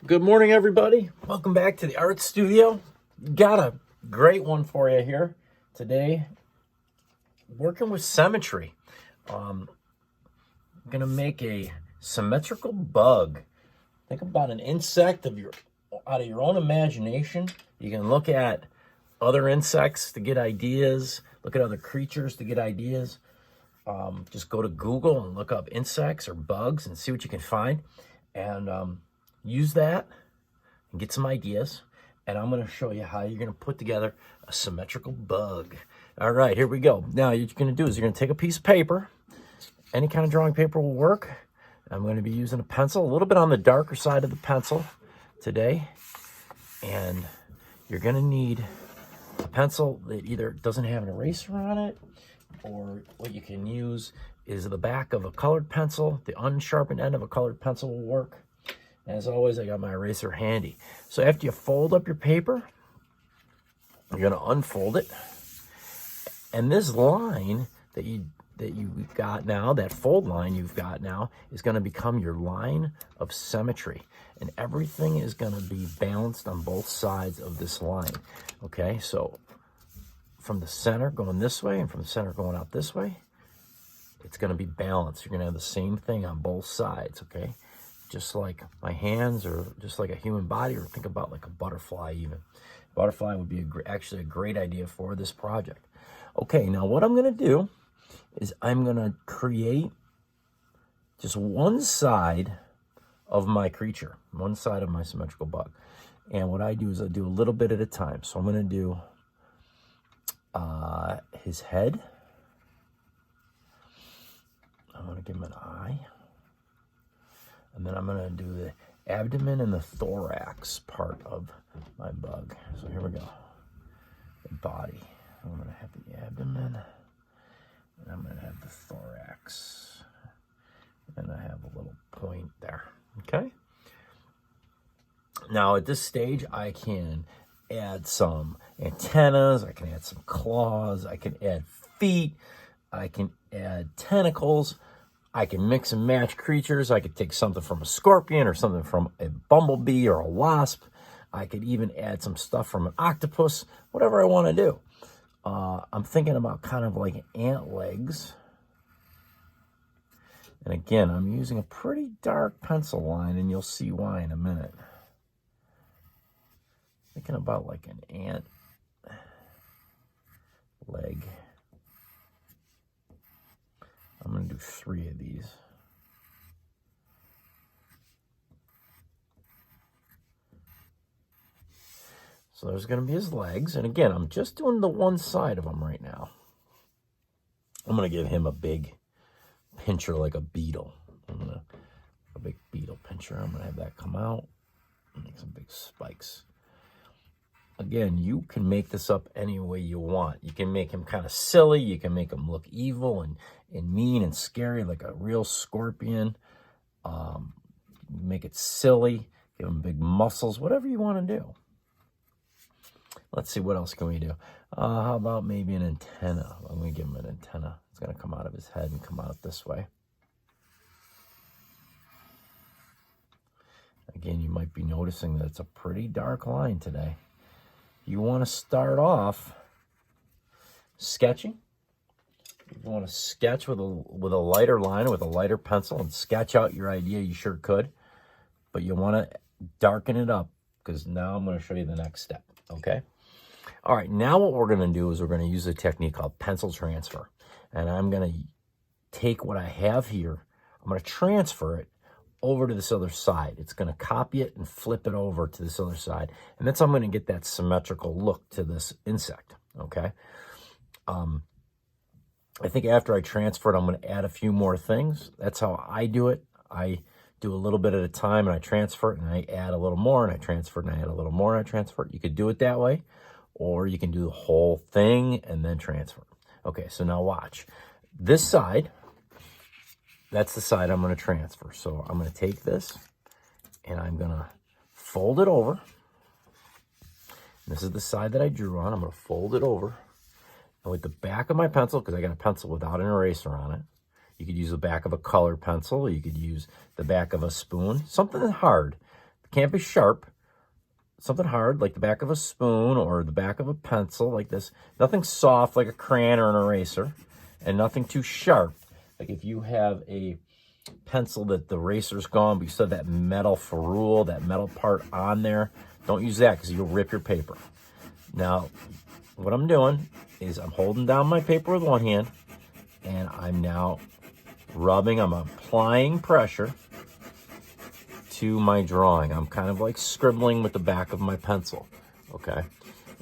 Good morning, everybody. Welcome back to the art studio. Got a great one for you here today. Working with symmetry. I'm gonna make a symmetrical bug. Think about an insect out of your own imagination. You can look at other insects to get ideas. Look at other creatures to get ideas. Just go to Google and look up insects or bugs and see what you can find. And use that and get some ideas, and I'm going to show you how you're going to put together a symmetrical bug. All right, here we go. Now, what you're going to do is you're going to take a piece of paper. Any kind of drawing paper will work. I'm going to be using a pencil, a little bit on the darker side of the pencil today. And you're going to need a pencil that either doesn't have an eraser on it, or what you can use is the back of a colored pencil. The unsharpened end of a colored pencil will work. As always, I got my eraser handy. So after you fold up your paper, you're going to unfold it. And this line that you've got now, that fold line you've got now, is going to become your line of symmetry. And everything is going to be balanced on both sides of this line. Okay, so from the center going this way and from the center going out this way, it's going to be balanced. You're going to have the same thing on both sides, okay? Just like my hands, or just like a human body, or think about like a butterfly even. Butterfly would be actually a great idea for this project. Okay, now what I'm going to do is I'm going to create just one side of my creature, one side of my symmetrical bug. And what I do is I do a little bit at a time. So I'm going to do his head. I'm going to give him an eye. And then I'm going to do the abdomen and the thorax part of my bug. So here we go. The body. I'm going to have the abdomen. And I'm going to have the thorax. And I have a little point there. Okay? Now at this stage, I can add some antennas. I can add some claws. I can add feet. I can add tentacles. I can mix and match creatures. I could take something from a scorpion or something from a bumblebee or a wasp. I could even add some stuff from an octopus, whatever I want to do. I'm thinking about kind of like ant legs. And again, I'm using a pretty dark pencil line, and you'll see why in a minute. Thinking about like an ant leg. I'm going to do 3 of these. So there's going to be his legs. And again, I'm just doing the one side of him right now. I'm going to give him a big pincher like a beetle. A big beetle pincher. I'm going to have that come out and make some big spikes. Again, you can make this up any way you want. You can make him kind of silly. You can make him look evil and mean and scary like a real scorpion. Make it silly. Give him big muscles. Whatever you want to do. Let's see, what else can we do? How about maybe an antenna? I'm going to give him an antenna. It's going to come out of his head and come out this way. Again, you might be noticing that it's a pretty dark line today. You want to start off sketching. You want to sketch with a lighter line, with a lighter pencil, and sketch out your idea. You sure could. But you want to darken it up, because now I'm going to show you the next step. Okay? All right, now what we're going to do is we're going to use a technique called pencil transfer. And I'm going to take what I have here, I'm going to transfer it over to this other side. It's going to copy it and flip it over to this other side. And that's how I'm going to get that symmetrical look to this insect, okay? I think after I transfer it, I'm going to add a few more things. That's how I do it. I do a little bit at a time, and I transfer it, and I add a little more, and I transfer it, and I add a little more, and I transfer it. You could do it that way, or you can do the whole thing and then transfer. Okay, so now watch. This side, that's the side I'm going to transfer. So I'm going to take this, and I'm going to fold it over. This is the side that I drew on. I'm going to fold it over. And with the back of my pencil, because I got a pencil without an eraser on it, you could use the back of a colored pencil. You could use the back of a spoon, something hard. Can't be sharp. Something hard, like the back of a spoon or the back of a pencil, like this. Nothing soft, like a crayon or an eraser. And nothing too sharp. Like if you have a pencil that the eraser's gone, but you still have that metal ferrule, that metal part on there, don't use that because you'll rip your paper. Now, what I'm doing is I'm holding down my paper with one hand, and I'm now rubbing, I'm applying pressure to my drawing. I'm kind of like scribbling with the back of my pencil, okay?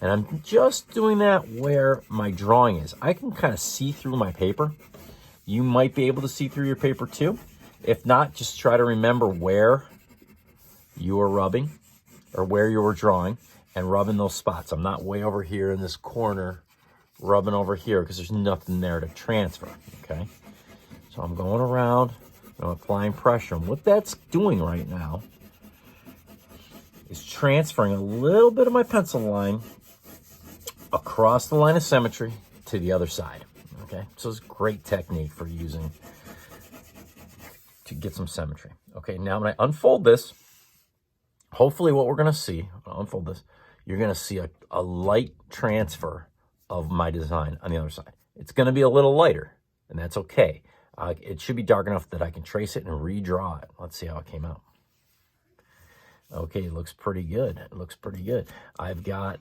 And I'm just doing that where my drawing is. I can kind of see through my paper. You might be able to see through your paper too. If not, just try to remember where you were rubbing or where you were drawing and rubbing those spots. I'm not way over here in this corner rubbing over here because there's nothing there to transfer, okay? So I'm going around, I'm applying pressure. And what that's doing right now is transferring a little bit of my pencil line across the line of symmetry to the other side, okay? So it's a great technique for using to get some symmetry. Okay, now when I unfold this, hopefully what we're gonna see, I'll unfold this, you're gonna see a light transfer of my design on the other side. It's gonna be a little lighter, and that's okay. It should be dark enough that I can trace it and redraw it. Let's see how it came out. Okay, it looks pretty good. It looks pretty good. I've got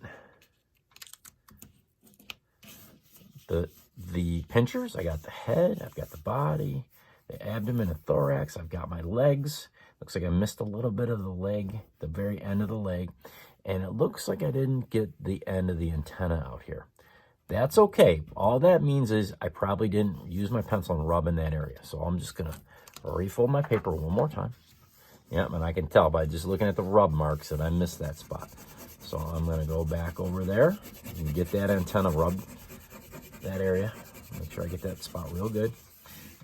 the pinchers, I got the head, I've got the body, the abdomen and thorax, I've got my legs. Looks like I missed a little bit of the leg, the very end of the leg, and it looks like I didn't get the end of the antenna out here. That's okay. All that means is I probably didn't use my pencil and rub in that area. So I'm just gonna refold my paper one more time. Yep, and I can tell by just looking at the rub marks that I missed that spot. So I'm gonna go back over there and get that antenna rubbed, that area. Make sure I get that spot real good.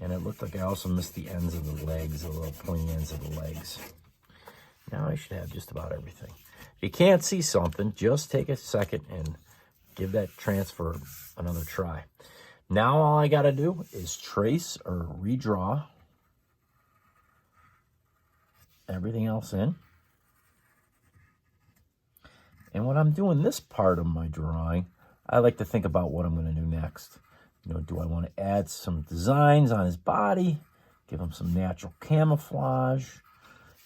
And it looked like I also missed the ends of the legs, the little pointy ends of the legs. Now I should have just about everything. If you can't see something, just take a second and give that transfer another try. Now all I gotta do is trace or redraw everything else in. And when I'm doing this part of my drawing, I like to think about what I'm gonna do next. You know, do I want to add some designs on his body, give him some natural camouflage?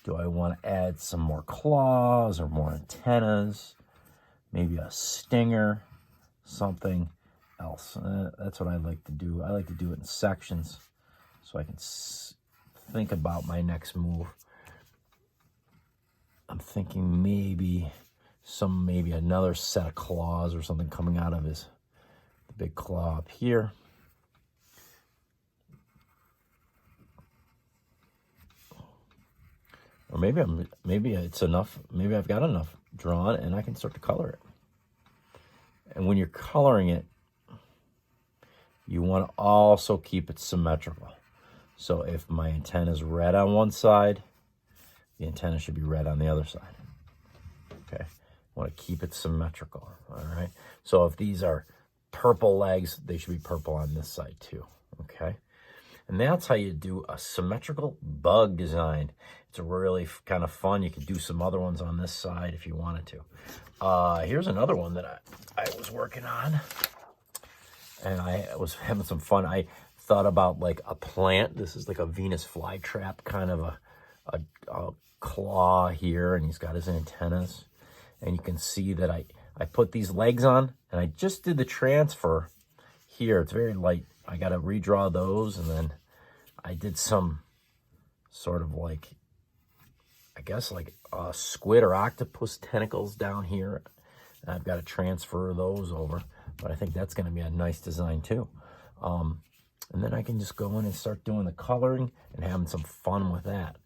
Do I want to add some more claws or more antennas? Maybe a stinger, something else. That's what I like to do. I like to do it in sections so I can think about my next move. I'm thinking maybe another set of claws or something coming out of his big claw up here. Or maybe it's enough. Maybe I've got enough drawn and I can start to color it. And when you're coloring it, you want to also keep it symmetrical. So if my antenna is red on one side, the antenna should be red on the other side. Okay, I want to keep it symmetrical. All right. So if these are purple legs, they should be purple on this side too, okay? And that's how you do a symmetrical bug design. It's really kind of fun. You could do some other ones on this side if you wanted to. Here's another one that I was working on, and I was having some fun. I thought about like a plant. This is like a Venus flytrap, kind of a claw here, and he's got his antennas. And you can see that I put these legs on, and I just did the transfer here. It's very light. I got to redraw those, and then I did some sort of like, I guess like squid or octopus tentacles down here. And I've got to transfer those over, but I think that's going to be a nice design too. And then I can just go in and start doing the coloring and having some fun with that.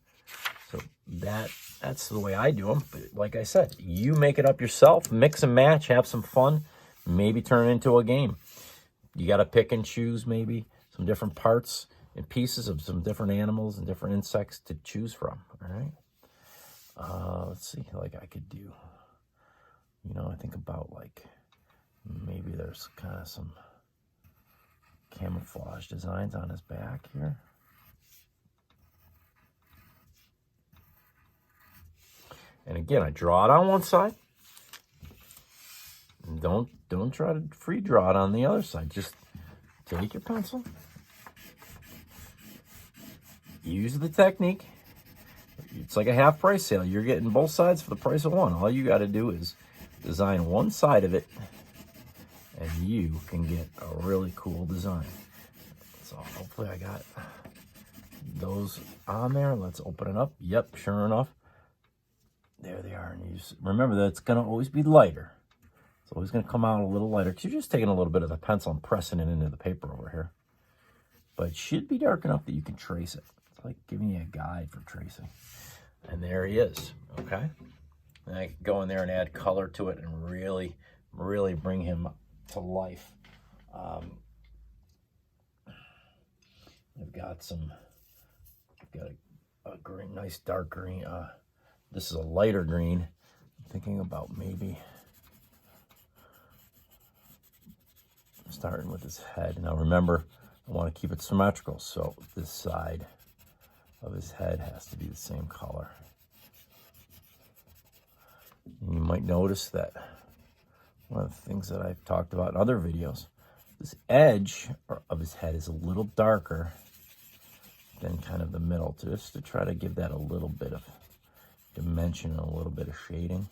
So that's the way I do them. But like I said, you make it up yourself, mix and match, have some fun, maybe turn it into a game. You got to pick and choose maybe some different parts and pieces of some different animals and different insects to choose from, all right? Let's see, like I could do, you know, I think about like maybe there's kind of some camouflage designs on his back here. And again, I draw it on one side. Don't try to free draw it on the other side. Just take your pencil. Use the technique. It's like a half price sale. You're getting both sides for the price of one. All you got to do is design one side of it, and you can get a really cool design. So hopefully I got those on there. Let's open it up. Yep, sure enough. There they are. And you just remember that it's going to always be lighter. It's always going to come out a little lighter because you're just taking a little bit of the pencil and pressing it into the paper over here. But it should be dark enough that you can trace it. It's like giving you a guide for tracing. And there he is, okay? And I can go in there and add color to it and really, really bring him to life. I've got a green, nice dark green. This is a lighter green. I'm thinking about maybe starting with his head. Now remember, I want to keep it symmetrical, so this side of his head has to be the same color. And you might notice that one of the things that I've talked about in other videos, this edge of his head is a little darker than kind of the middle, just to try to give that a little bit of dimension and a little bit of shading.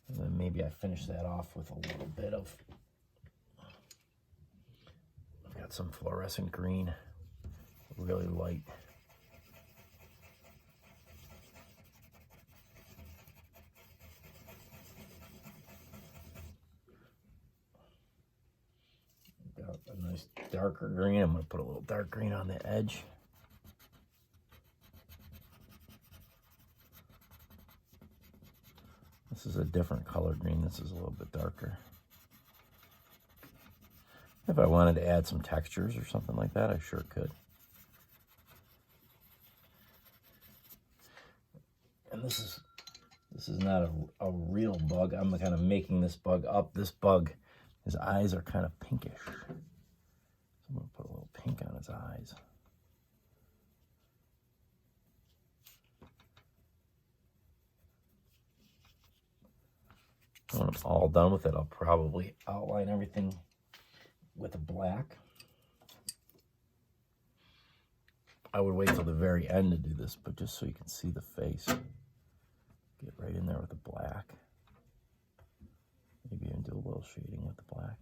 And then maybe I finish that off with a little bit of, I've got some fluorescent green, really light. Got a nice darker green. I'm going to put a little dark green on the edge. This is a different color green. This is a little bit darker. If I wanted to add some textures or something like that, I sure could. And this is not a real bug. I'm kind of making this bug up. This bug, his eyes are kind of pinkish. So I'm going to put a little pink on his eyes. When I'm all done with it, I'll probably outline everything with a black. I would wait till the very end to do this, but just so you can see the face. Get right in there with the black. Maybe even do a little shading with the black.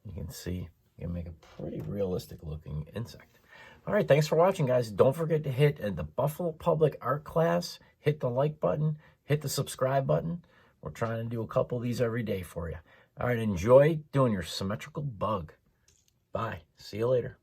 You can see, you can make a pretty realistic looking insect. All right, thanks for watching, guys. Don't forget to hit the Buffalo Public Art class, hit the like button, hit the subscribe button. We're trying to do a couple of these every day for you. All right, enjoy doing your symmetrical bug. Bye. See you later.